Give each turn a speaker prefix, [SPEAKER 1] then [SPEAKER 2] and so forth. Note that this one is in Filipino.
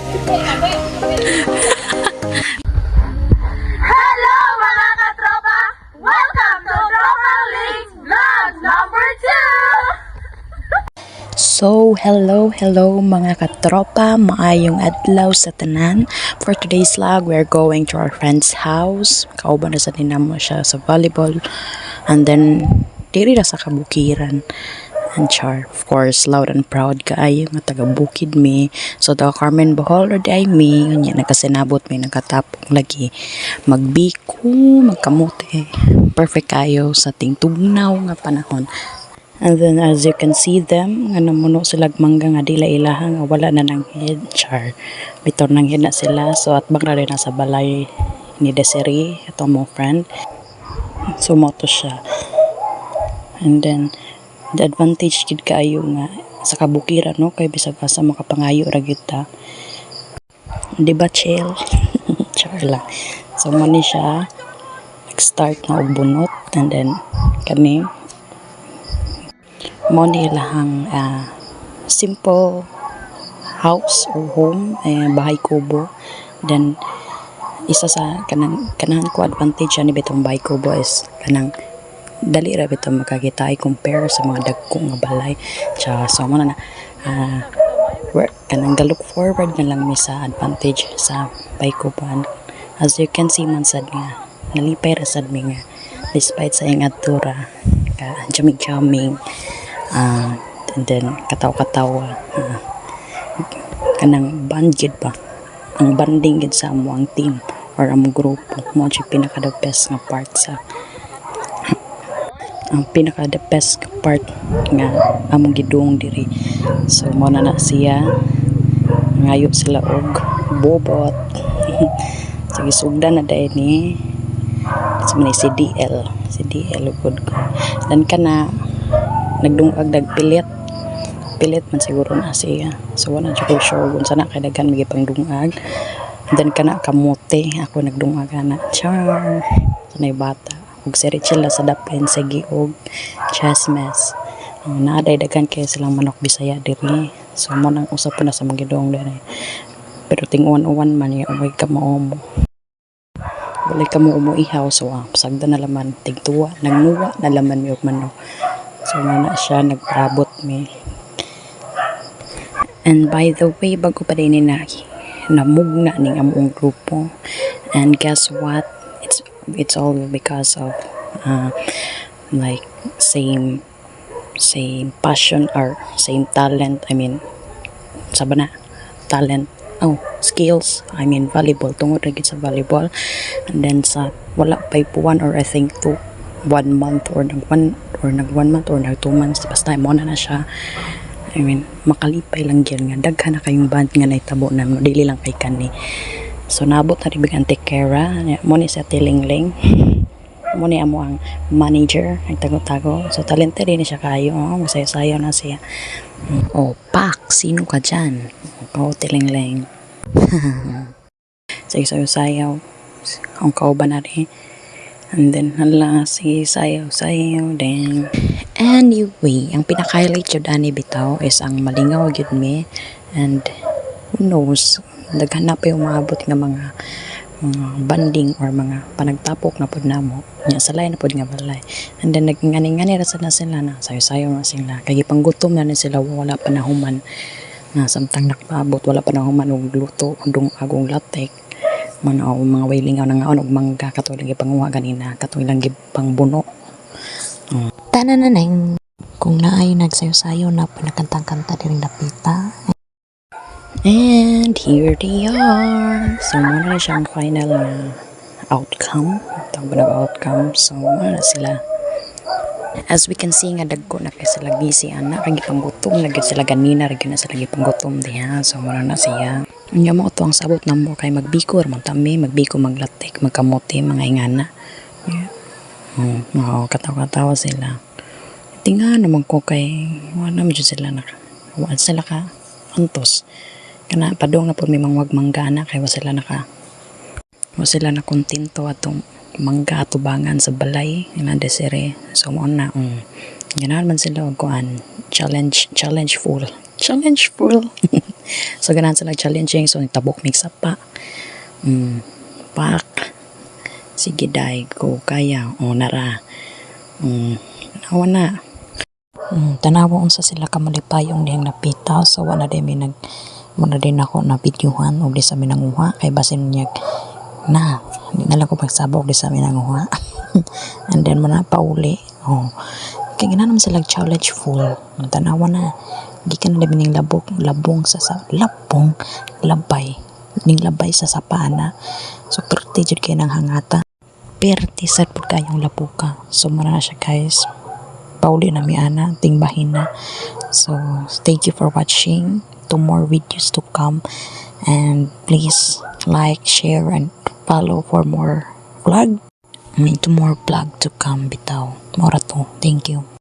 [SPEAKER 1] Hello mga katropa! Welcome to Tropa Links Vlog number 2!
[SPEAKER 2] So, hello mga katropa, maayong adlaw sa tanan. For today's vlog, we're going to our friend's house. Kauban na sa dinamo siya sa volleyball. And then, diri na sa kabukiran. And char, of course, loud and proud kaayo nga taga Bukid mi. So, taga Carmen Bohol or di mi, kanya nakasinabot mi, nagkatapong lagi. Magbiko, magkamote. Perfect kayo sa tingtugnaw nga panahon. And then as you can see them, nga namuno sila mangga nga dila ilaha nga wala na ng head, char. Bitor ng head na sila. So at bang rin na sa balay ni Desiree, ito mo friend. Sumoto siya. And then the advantage gid kaayo nga sa kabukiran no kay bisag asa makapangayo ra gyud ta. Di ba chill? Char lang. So mo ni siya nag-start na og bunot and then kani mo nilang simple house or home, bahay kubo. Then isa sa kanang ko advantage ni bitong bahay kubo is kanang dali ra bitong makakita compare sa mga dagkong nga balay. So mo na kanang look forward na lang mi sa advantage sa bahay kubo. As you can see man sad nga nalipay ra sad mi nga despite sa iyang adtura ka jamming and then katawa-katawa kanang band gid ba ang banding gid sa amo ang team or among grupo mo si pinaka the best nga part sa ang pinaka the best part nga among gidung diri. So mo na siya ngayo sila og bobot sige sugdan na dai ni sa man si DL good ko dan kana nagdungag nagpilit man siguro na siya. So wala siya ko sure kung sana kay daghan may pang dungag. And then kana kamote ako nagdungag ana char sanay bata ug sirichila sa dapen sa giog chasmes naaday daghan kay silang manok Bisaya diri. So mo nang usap na sa mga gidong diri pero ting-uwan man ya umay ka maumo wala ka mo ihaw. So pasagda na laman tigtuwa nagnuwa na laman yung manok. So na siya nagprabot mi. And by the way, bago pa din na namugna ning among grupo. And guess what? It's all because of like same passion or same talent. I mean, sabi na talent. Oh, skills. I mean, volleyball. Tungod ra gid sa volleyball. And then sa wala pa ipuan or I think 1 month or nag 1 month or nag 2 months basta mo na siya. I mean makalipay lang gyud nga daghan na kayong band nga naitabo na dili lang kay kani. So nabot na rin bigang Tekera mo ni sa Tilingling mo ni amo ang manager nagtago-tago. So talented din siya kayo masayo-sayo na siya. Pak sino ka dyan? Tilingling. Sayo-sayo ang kauban na rin. And then, hala, sige, sayaw, then. Anyway, ang pinaka-highlight yun, ani bitaw, is ang malingaw yun me. And, who knows, daghan na pa yung maabot nga mga banding or mga panagtapok na pod namo. Nya salay na pod nga balay. And then, nagingani-ngani rasa na sila na, sayaw-sayaw na sila. Kaya panggutom na sila, wala pa na human. Na samtang nakpaabot, wala pa na human, og luto, agong latek. Manaw mga wailingaw na nga og mangga katulang ipanguha ganina katulang gipang buno.
[SPEAKER 3] Tanananeng kung naay nagsayo-sayo na panakantang-kanta diri napita.
[SPEAKER 2] And here they are. So muna na siyang final outcome. Tawag na outcome. So muna na sila. As we can see nga dagko na kay sila busy ana kay gipanggutom na gyud sila ganina ra gyud na sila gipanggutom diha. So muna na siya. Nya mo to ang sabot namo kay magbiko ra man tami magbiko maglatek magkamote mga ingana. Katawa-katawa sila. Tinga naman ko kay wala man sila wala sila ka antos. Kana padong na pud may mangwag manggana kay wala sila na kontento atong mangga atubangan sa balay ina Desiree. So mo na ganahan man sila og kuan challenge full So ganahan sila challenging, so tabok mix up pa. Pak. Sige day, go kaya. O nara. Awa na.
[SPEAKER 3] Tanawa unsa sila kamalipayong dihang napita, so wala din ako na videohan og di sa minanguha kay basin niya na di na lang ko pagsabog di sa minanguha. And then mana pauli. Kay ganahan sila challenge full. Tanawa na gikan na ning labong sa labong labay ning labay sa sapana. So perti jud kay nang hangata. Perti sad pud kayong labuka. So muna na siya guys. Pauli na mi ana tingbahin na. So thank you for watching. 2 more videos to come, and please like, share, and follow for more vlog. 2 more vlog to come bitaw. Mora to. Thank you.